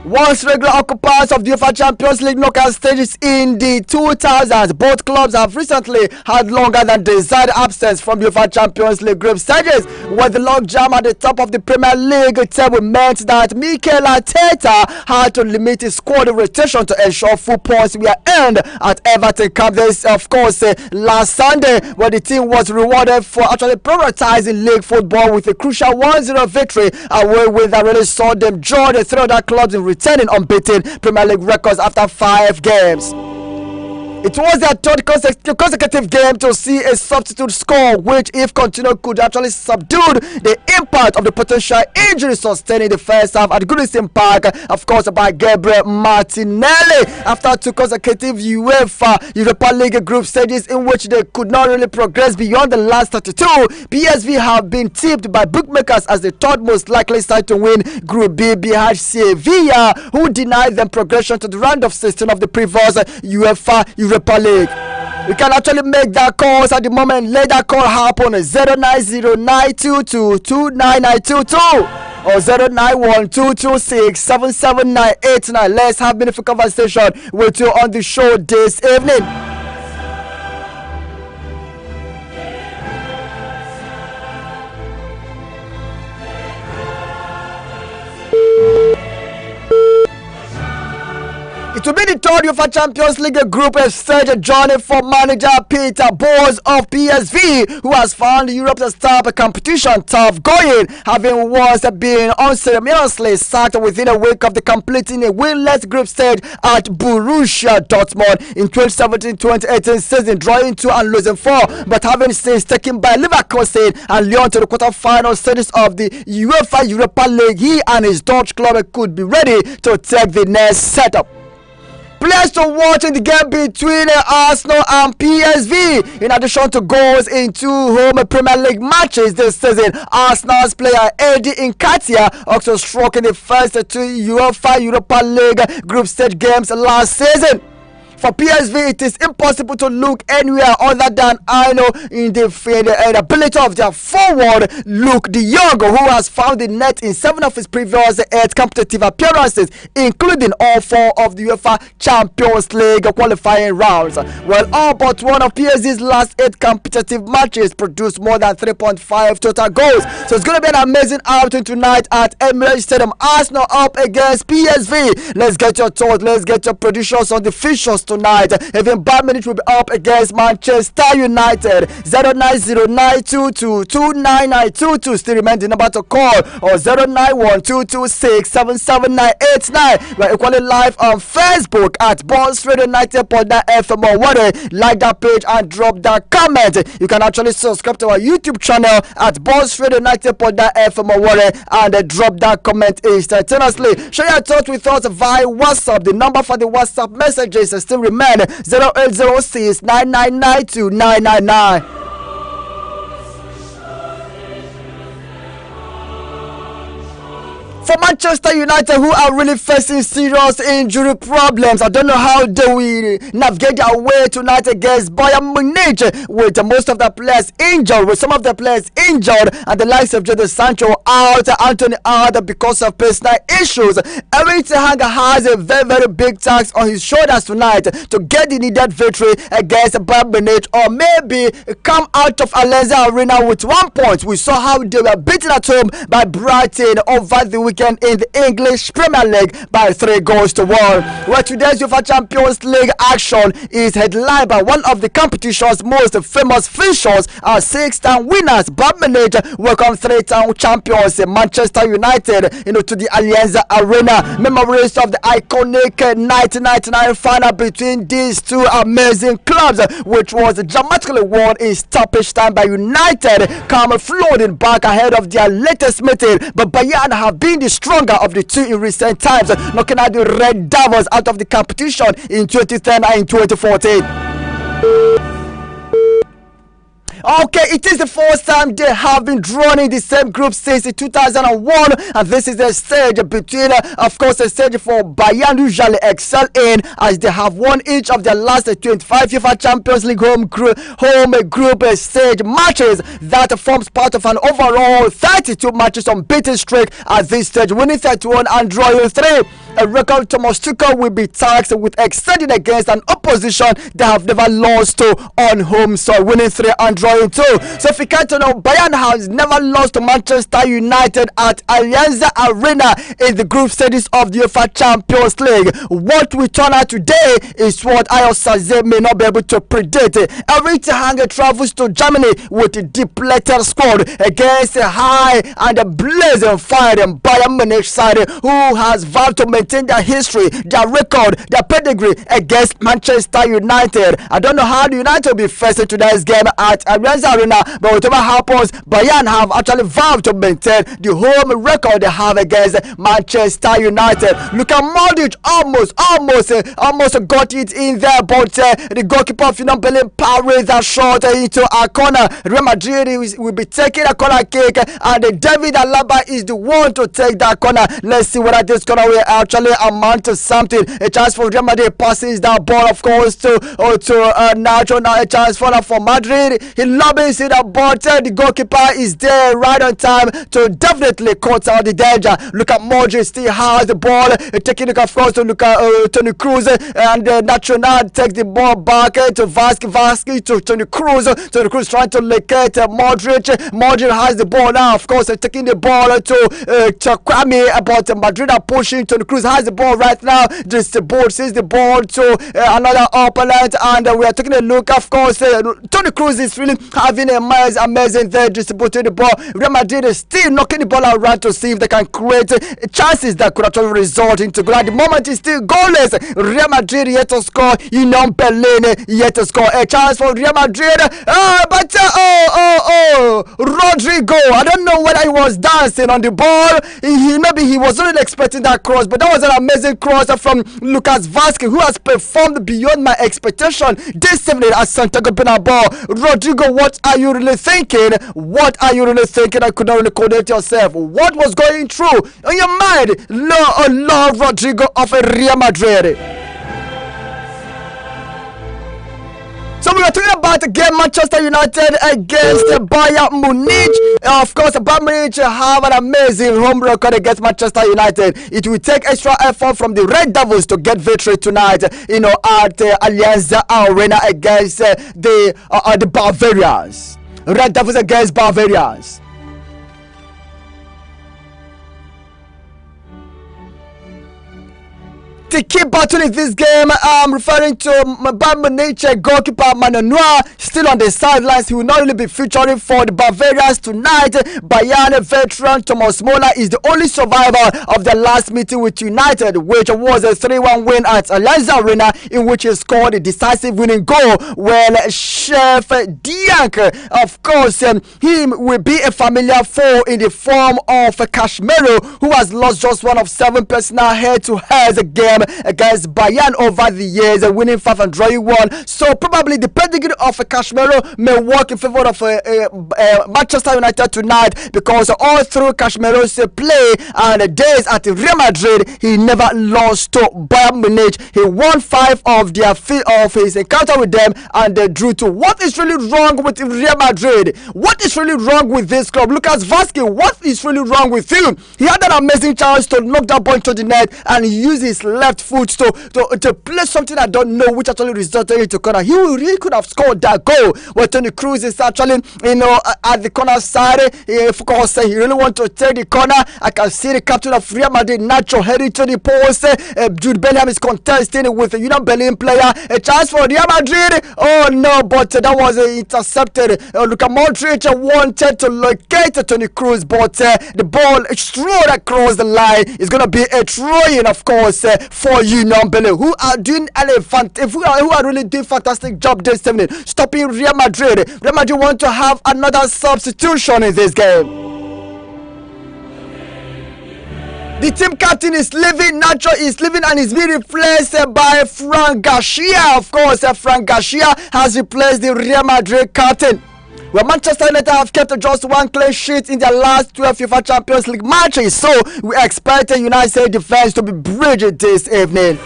Once regular occupiers of the UEFA Champions League knockout stages in the 2000s, both clubs have recently had longer than desired absence from the UEFA Champions League group stages, where the logjam at the top of the Premier League table meant that Mikel Arteta had to limit his squad rotation to ensure full points were earned at Everton Camp. This, of course, last Sunday, where the team was rewarded for actually prioritizing league football with a crucial 1-0 victory away with that really saw them join the three other clubs in returning unbeaten Premier League records after 5 games. It was their third consecutive game to see a substitute score, which, if continued, could actually subdue the impact of the potential injury sustained in the first half at Goodison Park, of course, by Gabriel Martinelli. After two consecutive UEFA Europa League group stages in which they could not really progress beyond the last 32, PSV have been tipped by bookmakers as the third most likely side to win Group B behind Sevilla, who denied them progression to the round of 16 of the previous UEFA Europa League. You can actually make that calls at the moment. Let that call happen. 0909222992 or 0912267789. Let's have meaningful conversation with you on the show this evening. It will be the third UEFA Champions League group stage journey for manager Peter Bosz of PSV, who has found Europe's top competition tough going, having once been unceremoniously sacked within a week of the completing a winless group stage at Borussia Dortmund in 2017-2018 season, drawing 2 and losing 4, but having since taken by Leverkusen and Lyon to the quarter-final stages of the UEFA Europa League, he and his Dutch club could be ready to take the next setup. Players to watch in the game between Arsenal and PSV. In addition to goals in 2 home Premier League matches this season, Arsenal's player Eddie Nketiah also struck in the first 2 UEFA Europa League group stage games last season. For PSV, it is impossible to look anywhere other than in the ability of their forward Luke de Jong, who has found the net in 7 of his previous 8 competitive appearances, including all 4 of the UEFA Champions League qualifying rounds. Well, all but one of PSV's last 8 competitive matches produced more than 3.5 total goals. So it's going to be an amazing outing tonight at Emirates Stadium. Arsenal up against PSV. Let's get your thoughts, let's get your predictions on the fixtures tonight. Even Bayern Munich will be up against Manchester United. 0909222992 still remains the number to call, or 0912267789. We're equally live on Facebook at Boss Radio 90.9 FM Owerri. Like that page and drop that comment. You can actually subscribe to our YouTube channel at Boss Radio 90.9 FM Owerri and drop that comment instantaneously. Share your thoughts with us via WhatsApp. The number for the WhatsApp messages still remain 0806 9992 999. For Manchester United, who are really facing serious injury problems, I don't know how they will navigate their way tonight against Bayern Munich, with most of the players injured, and the likes of Jadon Sancho out, Anthony out because of personal issues. Erik ten Hag has a very, very big task on his shoulders tonight to get the needed victory against Bayern Munich, or maybe come out of Allianz Arena with 1 point. We saw how they were beaten at home by Brighton over the weekend in the English Premier League by 3-1. Well, today's UEFA Champions League action is headlined by one of the competition's most famous fixtures, our 6-time winners. Bayern Munich welcome 3-time champions Manchester United to the Allianz Arena. Memories of the iconic 1999 final between these two amazing clubs, which was dramatically won in stoppage time by United, come flooding back ahead of their latest meeting, but Bayern have been the stronger of the two in recent times, knocking out the Red Devils out of the competition in 2010 and in 2014. Okay, it is the first time they have been drawn in the same group since 2001, and this is the stage between, of course, the stage for Bayern usually excel in, as they have won each of their last 25 UEFA Champions League home group stage matches. That forms part of an overall 32 matches unbeaten streak at this stage, winning 31 and drawing 3. A record Thomas Tuchel will be tasked with extending against an opposition they have never lost to on home soil, winning 3 and drawing 2. So if you can't know, Bayern has never lost to Manchester United at Allianz Arena in the group stages of the UEFA Champions League. What we turn out today is what Osaze may not be able to predict. Erik ten Hag travels to Germany with a depleted squad against a high and a blazing fire Bayern Munich side, who has vowed to make maintain their history, their record, their pedigree against Manchester United. I don't know how the United will be facing today's game at Allianz Arena, but whatever happens, Bayern have actually vowed to maintain the home record they have against Manchester United. Look at Modric, almost got it in there, but the goalkeeper of Union Berlin parried that shot into a corner. Real Madrid will be taking a corner kick, and David Alaba is the one to take that corner. Let's see whether this corner will actually amount to something. A chance for Real Madrid, passes that ball, of course, to Nacho. Now a chance for Madrid. He lobbies it, but the goalkeeper is there right on time to definitely cut out the danger. Look at Modric, still has the ball, taking it, of course, to look at Toni Kroos, and Nacho now takes the ball back to Vasquez to Toni Kroos. Toni Kroos trying to locate Modric. Modric has the ball now, of course, taking the ball to Kwame, but Madrid are pushing. Toni Kroos has the ball right now, distributes the ball to another opponent, and we are taking a look, of course. Toni Kroos is really having a amazing there, distributing the ball. Real Madrid is still knocking the ball around to see if they can create chances that could actually result into goal. At the moment, it's still goalless. Real Madrid yet to score. Union Berlin yet to score. A chance for Real Madrid, but Rodrigo, I don't know whether he was dancing on the ball. Maybe he was not expecting that cross, but that was an amazing cross from Lucas Vasquez, who has performed beyond my expectation this evening at Santiago Bernabeu. Rodrigo, what are you really thinking? What are you really thinking? I could not really coordinate yourself. What was going through in your mind? Lord Rodrigo of Real Madrid. So we are talking about the game Manchester United against Bayern Munich. Of course, Bayern Munich have an amazing home record against Manchester United. It will take extra effort from the Red Devils to get victory tonight, at Allianz Arena against the Bavarians. Red Devils against Bavarians. The key battle in this game, I'm referring to Bayern Munich goalkeeper Manonua, still on the sidelines. He will not really be featuring for the Bavarians tonight. Bayern veteran Thomas Muller is the only survivor of the last meeting with United, which was a 3-1 win at Allianz Arena, in which he scored a decisive winning goal. Well, Chef Diak, of course, he will be a familiar foe in the form of Casemiro, who has lost just one of 7 personal head-to-head games against Bayern over the years, winning 5 and drawing 1. So probably the pedigree of Casemiro may work in favor of Manchester United tonight, because all through Casemiro's play and days at Real Madrid, he never lost to Bayern Munich. He won 5 of his encounter with them, and they drew 2. What is really wrong with Real Madrid? What is really wrong with this club? Lucas Vasquez, what is really wrong with him? He had an amazing chance to knock that ball into the net, and he used his left foot to play something I don't know, which actually resulted into corner. He really could have scored that goal. But Toni Kroos is actually, at the corner side. Of course, he really wants to take the corner. I can see the captain of Real Madrid, Nacho, heading to the post. Jude Bellingham is contesting with a Union Berlin player. A chance for Real Madrid. Oh no, but that was intercepted. Luka Modric wanted to locate Toni Kroos, but the ball strode across the line. It's going to be a throw-in, of course, for Union Berlin, who are really doing fantastic job this evening, stopping Real Madrid. Real Madrid want to have another substitution in this game. The team captain is leaving, Nacho is leaving, and is being replaced by Frank Garcia. Of course, Frank Garcia has replaced the Real Madrid captain. Well, Manchester United have kept just 1 clean sheet in their last 12 FIFA Champions League matches, so we expect the United defense to be bridged this evening.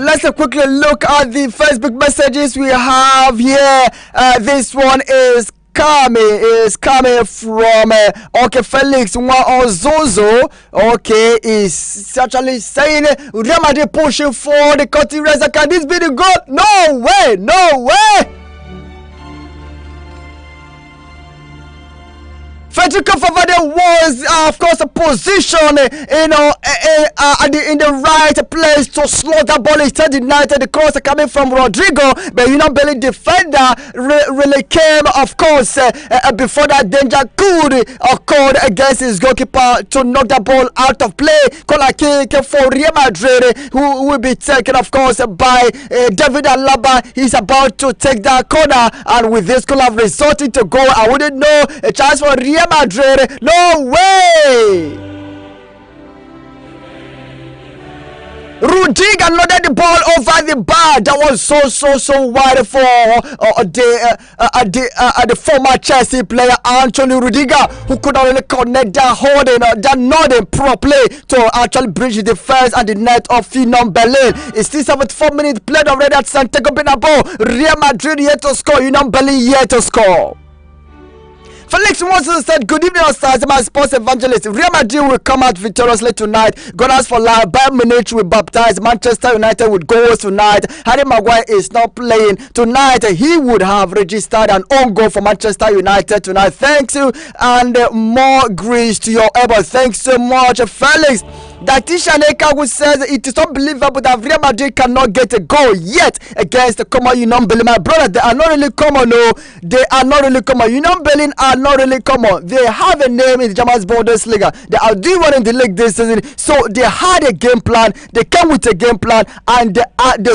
Let's quickly look at the Facebook messages we have here. This one is coming from okay, Felix Osaze. Okay, is actually saying Real Madrid pushing for the country. Can this be the goal? No way. Federico Valverde was, of course, a position, in the right place to slot that ball. Instead, United, the cross coming from Rodrigo, but Belly defender really came, of course, before that danger could occur against his goalkeeper to knock that ball out of play. Corner kick for Real Madrid, who will be taken, of course, by David Alaba. He's about to take that corner, and with this could have resulted to goal. I wouldn't know a chance for Real Madrid. No way. Rudiger nodded the ball over the bar. That was so wide for the former Chelsea player Anthony Rudiger, who could not really connect that nodding properly to actually bridge the defense and the net of Union Berlin. It's still 74 minutes played already at Santiago Bernabeu. Real Madrid yet to score. Union Berlin yet to score. Felix Watson said, "Good evening, Osaze, my sports evangelist. Real Madrid will come out victoriously tonight. Gunners for life. Bayern Munich will baptize Manchester United with goals tonight. Harry Maguire is not playing tonight. He would have registered an own goal for Manchester United tonight. Thanks you, and more grease to your elbow. Thanks so much, Felix." Datisha Nekagu says it is unbelievable that Real Madrid cannot get a goal yet against the common Union Berlin. My brother, they are not really common. No, they are not really common. Union Berlin are not really common. They have a name in the German Bundesliga. They are doing well in the league this season. So they had a game plan. They came with a game plan, and they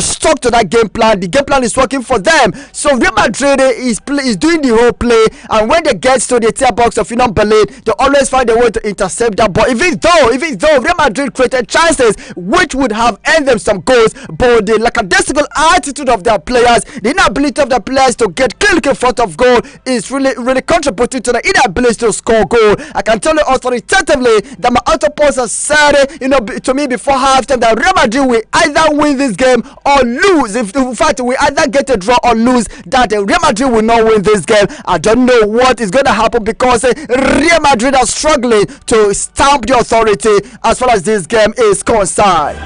stuck to that game plan. The game plan is working for them. So Real Madrid is doing the whole play, and when they get to the tier box of Union Berlin, they always find a way to intercept that ball. Even though Real Madrid created chances which would have earned them some goals, but the lackadaisical attitude of their players, the inability of their players to get clinical in front of goal is really contributing to the inability to score goal. I can tell you authoritatively that my autopost has said, to me before halftime, that Real Madrid will either win this game or lose. In fact, we either get a draw or lose. That Real Madrid will not win this game. I don't know what is going to happen, because Real Madrid are struggling to stamp the authority as far as this game is concerned.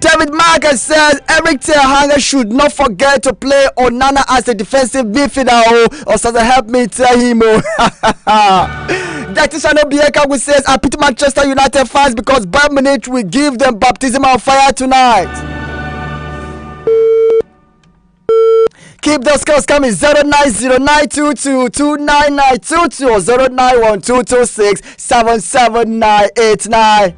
David Marcus says Eric Ten Hag should not forget to play Onana as a defensive midfielder. Or so help me tell him. That is Ano Bieka, who says I pity Manchester United fans because Bayern Munich will give them baptism of fire tonight. Keep those calls coming. 09092229922 or 09122677989.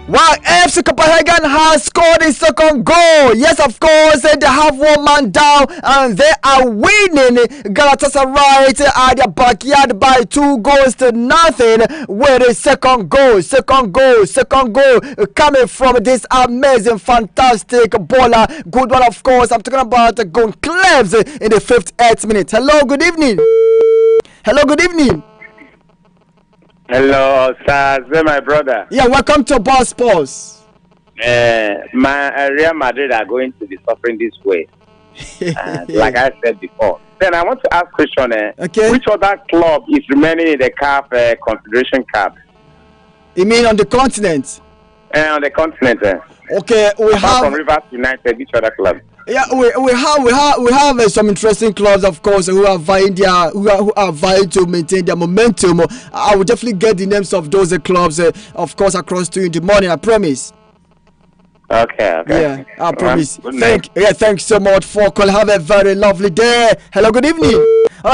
Wow, FC Copenhagen has scored a second goal. Yes, of course, they have one man down and they are winning. Galatasaray at their backyard by 2-0 with a second goal coming from this amazing, fantastic baller. Good one, of course. I'm talking about Goncalves in the 58th minute. Hello, good evening. Hello, Osaze, my brother. Yeah, welcome to Boss Sports. My Real Madrid are going to be suffering this way. Like I said before. Then I want to ask Christian, which other club is remaining in the CAF Confederation Cup? You mean on the continent? On the continent. Okay, we have from Rivers United. Which other club? Yeah, we have some interesting clubs, of course, who are vying to maintain their momentum. I will definitely get the names of those clubs, of course, across to you in the morning. I promise. Okay. Yeah, I promise. Thanks so much for calling. Have a very lovely day. Hello, good evening.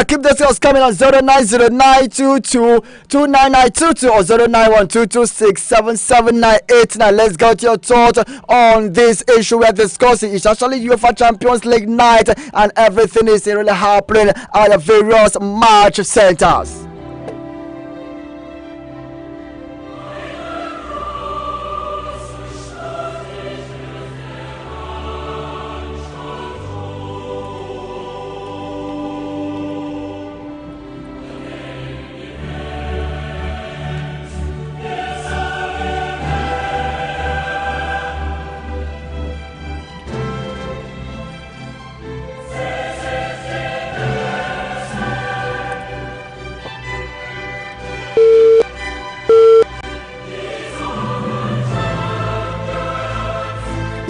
Keep the sales coming on 09092229922 or 09122677989. Let's go to your thought on this issue we are discussing. It's actually UEFA Champions League night and everything is really happening at the various match centers.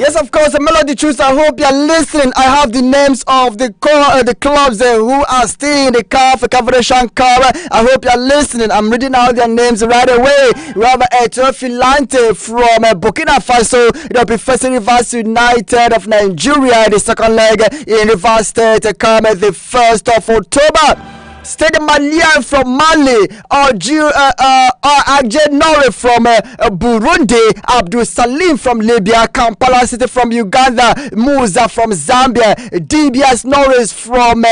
Yes, of course, Melody Choose. I hope you're listening. I have the names of the clubs who are still in the CAF Confederation Cup. I hope you're listening. I'm reading out their names right away. We have Filante from Burkina Faso. They'll be facing Rivers United of Nigeria in the second leg in Rivers State, come the 1st of October. Stade Malien from Mali, Ajay Nore from Burundi, Abdul Salim from Libya, Kampala City from Uganda, Musa from Zambia, DBS Norris from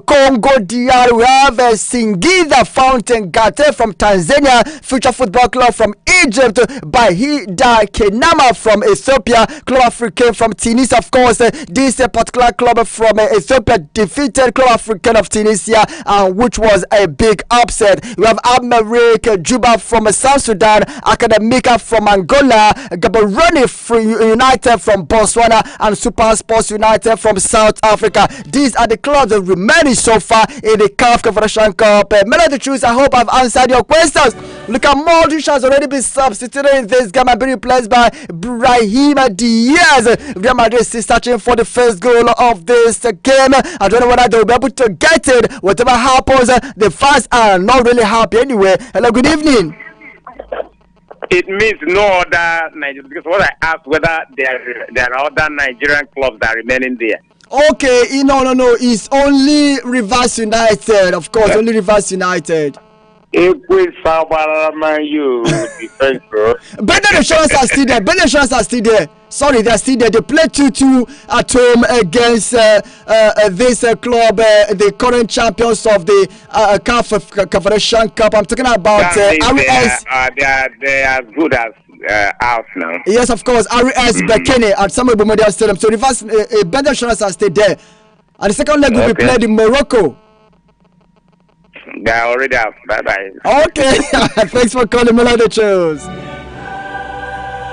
Congo DR. We have Singida Fountain Gate from Tanzania, Future Football Club from Egypt, Bahida Kenama from Ethiopia, Club African from Tunisia. Of course, this particular club from Ethiopia defeated Club African of Tunisia, which was a big upset. We have Amerik Juba from South Sudan, Academica from Angola, Gaborone United from Botswana, and Super Sports United from South Africa. These are the clubs that remaining so far in the CAF Confederation Cup. Melody Choose, I hope I've answered your questions. Look at Modric has already been substituted in this game and being replaced by Brahim Diaz. Real Madrid is searching for the first goal of this game. I don't know whether they'll be able to get it. Whatever happens, the fans are not really happy anyway. Hello, good evening. It means no other Nigerian, because what I asked whether there are other Nigerian clubs that are remaining there. Okay, no. It's only Rivers United, of course, only Rivers United. Brendan Insurance are still there. Brendan Insurance are still there. Sorry, they're still there. They played 2-2 at home against this club, the current champions of the CAF Confederation Cup. I'm talking about RS. They are as good as out now. Yes, of course, RS Bekene at Samuel Bomodian Stadium. So Rivers, Brendan Insurance are still there. And the second leg will be played in Morocco. They are already out. Bye-bye. Okay. Thanks for calling Melody Choose.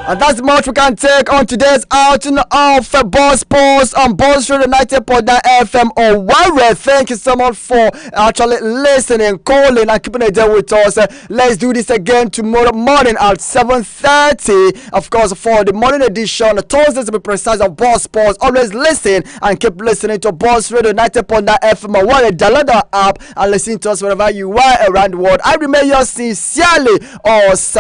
And that's much we can take on today's outing of Boss Sports on Boss Radio 90.9 FM Owerri. Thank you so much for actually listening, calling, and keeping it there with us. Let's do this again tomorrow morning at 7:30. Of course, for the morning edition, Thursdays to be precise, of Boss Sports. Always listen and keep listening to Boss Radio 90.9 FM Owerri. Download our app and listen to us wherever you are around the world. I remain yours sincerely, Osaze,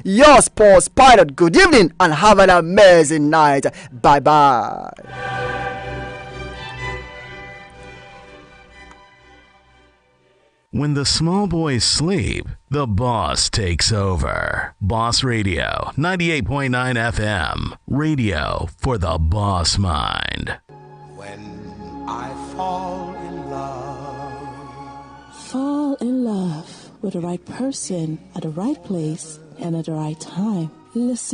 your sports pilot. Good evening and have an amazing night. Bye bye. When the small boys sleep, the boss takes over. Boss Radio 98.9 FM. Radio for the boss mind. When I fall in love. Fall in love with the right person at the right place and at the right time. Listen.